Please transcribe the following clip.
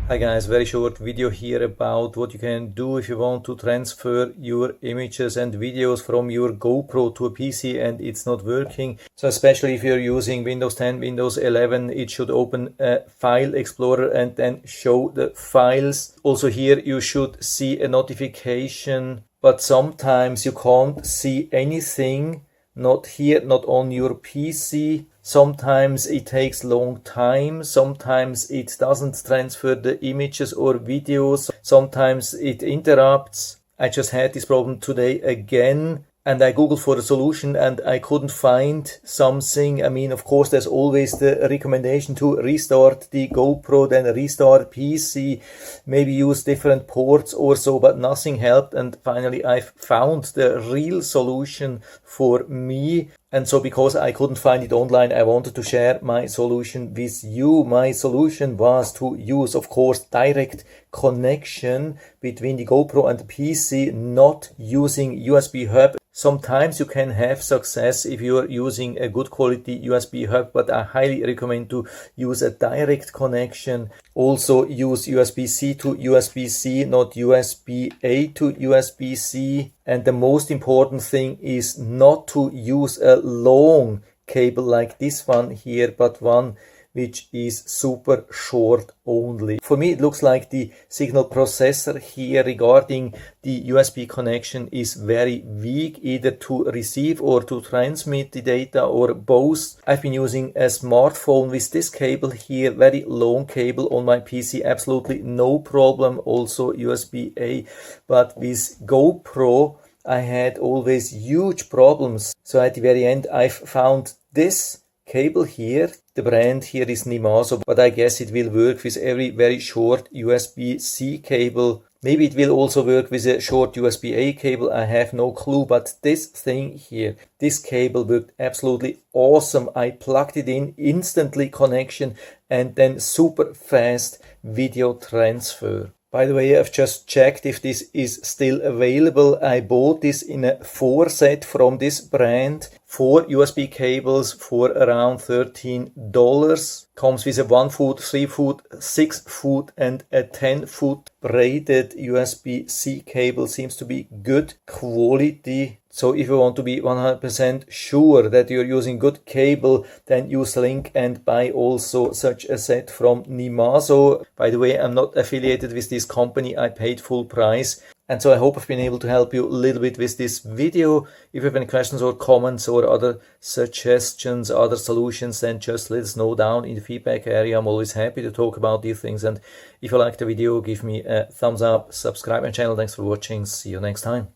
Hi guys, very short video here about what you can do if you want to transfer your images and videos from your GoPro to a PC and it's not working. So especially if you're using Windows 10, Windows 11, it should open a file explorer and then show the files. Also here you should see a notification, but sometimes you can't see anything. Not here, not on your PC. Sometimes it takes long time. Sometimes it doesn't transfer the images or videos. Sometimes it interrupts. I just had this problem today again. And I googled for a solution and I couldn't find something. I mean, of course, there's always the recommendation to restart the GoPro, then restart PC, maybe use different ports or so, but nothing helped. And finally, I found the real solution for me. And so because I couldn't find it online, I wanted to share my solution with you. My solution was to use, of course, direct connection between the GoPro and the PC, not using USB hub. Sometimes you can have success if you're using a good quality USB hub, but I highly recommend to use a direct connection. Also use USB-C to USB-C, not USB-A to USB-C. And the most important thing is not to use a long cable like this one here, but one which is super short only. For me, it looks like the signal processor here regarding the USB connection is very weak, either to receive or to transmit the data or both. I've been using a smartphone with this cable here, very long cable on my PC, absolutely no problem, also USB-A, but with GoPro, I had always huge problems. So at the very end, I've found this cable here. The brand here is Nimazo, but I guess it will work with every very short USB-C cable. Maybe it will also work with a short USB-A cable, I have no clue, but this thing here, this cable worked absolutely awesome. I plugged it in, instantly connection, and then super fast video transfer. By the way, I've just checked if this is still available. I bought this in a 4 set from this brand. 4 USB cables for around $13. Comes with a 1 foot, 3 foot, 6 foot and a 10 foot braided USB-C cable. Seems to be good quality. So if you want to be 100% sure that you're using good cable, then use the link and buy also such a set from Nimazo. By the way, I'm not affiliated with this company. I paid full price. And so I hope I've been able to help you a little bit with this video. If you have any questions or comments or other suggestions, other solutions, then just let us know down in the feedback area. I'm always happy to talk about these things. And if you like the video, give me a thumbs up, subscribe my channel. Thanks for watching. See you next time.